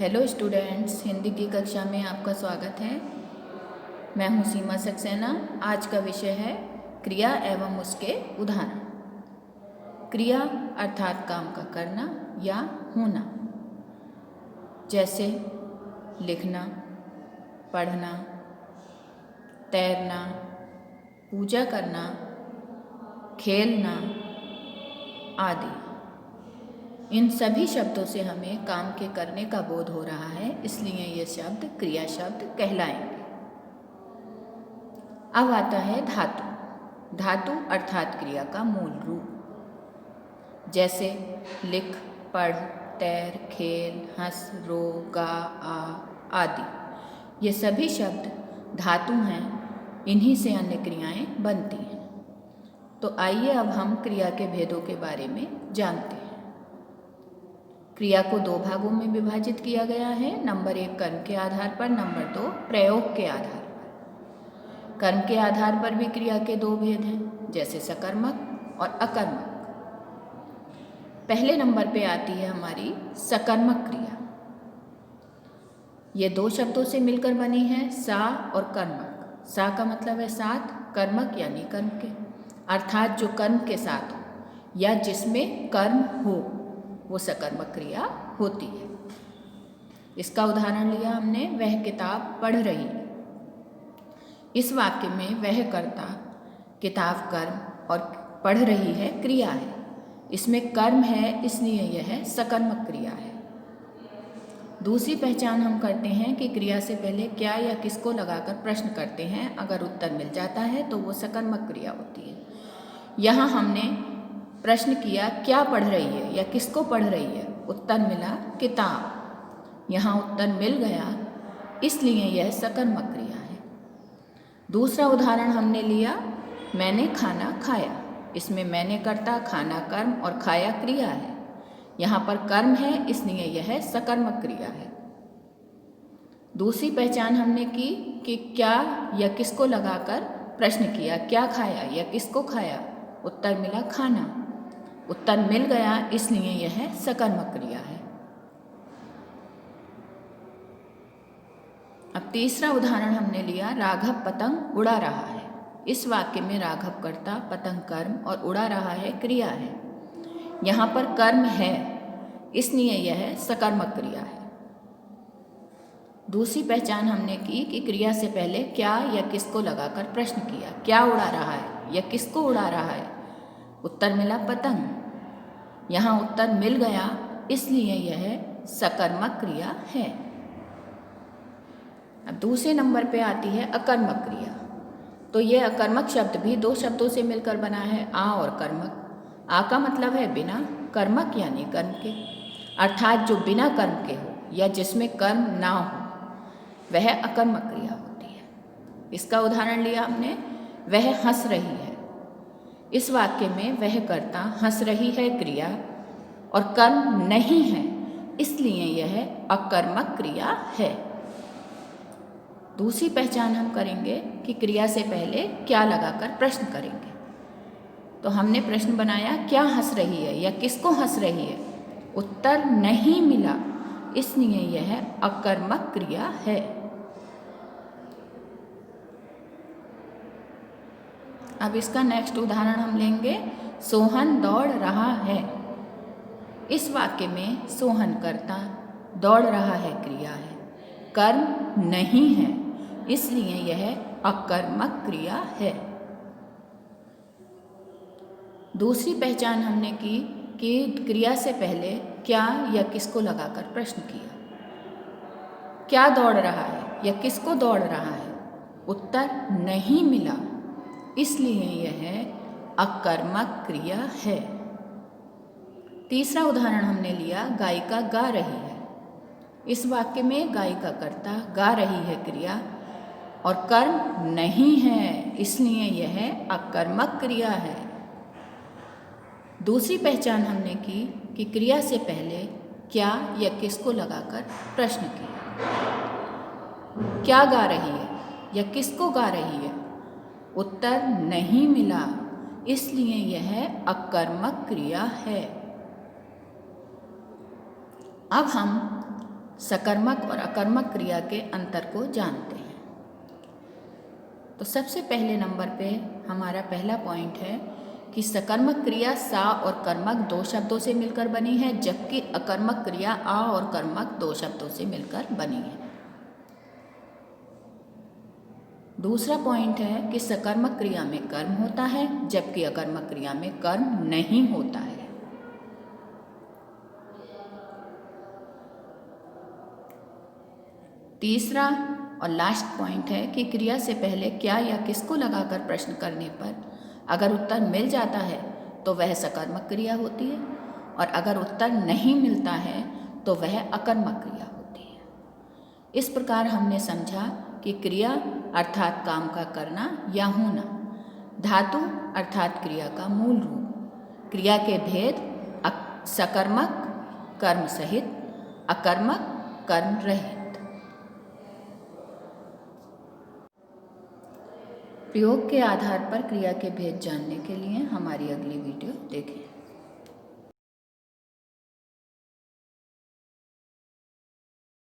Hello students, Hindi की कक्षा में आपका स्वागत है। मैं हूं सीमा सक्सेना। आज का विषय है क्रिया एवं उसके उदाहरण। क्रिया अर्थात काम का करना या होना, जैसे लिखना, पढ़ना, तैरना, पूजा करना, खेलना आदि। इन सभी शब्दों से हमें काम के करने का बोध हो रहा है, इसलिए ये शब्द क्रिया शब्द कहलाएंगे। अब आता है धातु। धातु अर्थात क्रिया का मूल रूप, जैसे लिख, पढ़, तैर, खेल, हंस, रो, गा, आ आदि। ये सभी शब्द धातु हैं, इन्हीं से अन्य क्रियाएं बनती हैं। तो आइए अब हम क्रिया के भेदों के बारे में जानते हैं। क्रिया को दो भागों में विभाजित किया गया है। नंबर 1 कर्म के आधार पर, नंबर 2 प्रयोग के आधार पर। कर्म के आधार पर भी क्रिया के दो भेद हैं, जैसे सकर्मक और अकर्मक। पहले नंबर पे आती है हमारी सकर्मक क्रिया। ये दो शब्दों से मिलकर बनी है, सा और कर्मक। सा का मतलब है साथ, कर्मक यानी कर्म के, अर्थात जो कर्म के साथ हो या जिसमें कर्म हो, वो सकर्मक क्रिया होती है। इसका उदाहरण लिया हमने, वह किताब पढ़ रही है। इस वाक्य में वह कर्ता, किताब कर्म और पढ़ रही है क्रिया है। इसमें कर्म है, इसलिए यह सकर्मक क्रिया है। दूसरी पहचान हम करते हैं कि क्रिया से पहले क्या या किसको लगाकर प्रश्न करते हैं। अगर उत्तर मिल जाता है तो वो सकर्मक क्रिया होती है। यहाँ हमने प्रश्न किया क्या पढ़ रही है या किसको पढ़ रही है, उत्तर मिला किताब। यहाँ उत्तर मिल गया, इसलिए यह सकर्मक क्रिया है। दूसरा उदाहरण हमने लिया, मैंने खाना खाया। इसमें मैंने कर्ता, खाना कर्म और खाया क्रिया है। यहाँ पर कर्म है, इसलिए यह सकर्मक क्रिया है। दूसरी पहचान हमने की कि क्या या किसको लगाकर प्रश्न किया, क्या खाया या किसको खाया, उत्तर मिला खाना। उत्तर मिल गया, इसलिए यह सकर्मक क्रिया है। अब तीसरा उदाहरण हमने लिया, राघव पतंग उड़ा रहा है। इस वाक्य में राघव कर्ता, पतंग कर्म और उड़ा रहा है क्रिया है। यहाँ पर कर्म है, इसलिए यह सकर्मक क्रिया है। दूसरी पहचान हमने की कि क्रिया से पहले क्या या किसको लगाकर प्रश्न किया, क्या उड़ा रहा है या किसको उड़ा रहा है, उत्तर मिला पतंग। यहाँ उत्तर मिल गया, इसलिए यह सकर्मक क्रिया है। अब दूसरे नंबर पे आती है अकर्मक क्रिया। तो यह अकर्मक शब्द भी दो शब्दों से मिलकर बना है, आ और कर्मक। आ का मतलब है बिना, कर्मक यानी कर्म के, अर्थात जो बिना कर्म के हो या जिसमें कर्म ना हो, वह अकर्मक क्रिया होती है। इसका उदाहरण लिया हमने, वह हंस रही है। इस वाक्य में वह कर्ता, हंस रही है क्रिया और कर्म नहीं है, इसलिए यह अकर्मक क्रिया है। दूसरी पहचान हम करेंगे कि क्रिया से पहले क्या लगाकर प्रश्न करेंगे। तो हमने प्रश्न बनाया क्या हंस रही है या किसको हंस रही है, उत्तर नहीं मिला, इसलिए यह अकर्मक क्रिया है। अब इसका नेक्स्ट उदाहरण हम लेंगे, सोहन दौड़ रहा है। इस वाक्य में सोहन कर्ता, दौड़ रहा है क्रिया है, कर्म नहीं है, इसलिए यह अकर्मक क्रिया है। दूसरी पहचान हमने की कि क्रिया से पहले क्या या किसको लगाकर प्रश्न किया, क्या दौड़ रहा है या किसको दौड़ रहा है, उत्तर नहीं मिला, इसलिए यह अकर्मक क्रिया है। तीसरा उदाहरण हमने लिया, गायिका गा रही है। इस वाक्य में गायिका कर्ता, गा रही है क्रिया और कर्म नहीं है, इसलिए यह अकर्मक क्रिया है। दूसरी पहचान हमने की कि क्रिया से पहले क्या या किसको लगाकर प्रश्न किया, क्या गा रही है या किसको गा रही है, उत्तर नहीं मिला, इसलिए यह अकर्मक क्रिया है। अब हम सकर्मक और अकर्मक क्रिया के अंतर को जानते हैं। तो सबसे पहले नंबर पे हमारा पहला पॉइंट है कि सकर्मक क्रिया सा और कर्मक 2 शब्दों से मिलकर बनी है, जबकि अकर्मक क्रिया आ और कर्मक 2 शब्दों से मिलकर बनी है। दूसरा पॉइंट है कि सकर्मक क्रिया में कर्म होता है, जबकि अकर्मक क्रिया में कर्म नहीं होता है। तीसरा और लास्ट पॉइंट है कि क्रिया से पहले क्या या किसको लगाकर प्रश्न करने पर अगर उत्तर मिल जाता है तो वह सकर्मक क्रिया होती है, और अगर उत्तर नहीं मिलता है तो वह अकर्मक क्रिया होती है। इस प्रकार हमने समझा कि क्रिया अर्थात काम का करना या होना, धातु अर्थात क्रिया का मूल रूप, क्रिया के भेद सकर्मक कर्म सहित, अकर्मक कर्म रहित। प्रयोग के आधार पर क्रिया के भेद जानने के लिए हमारी अगली वीडियो देखें।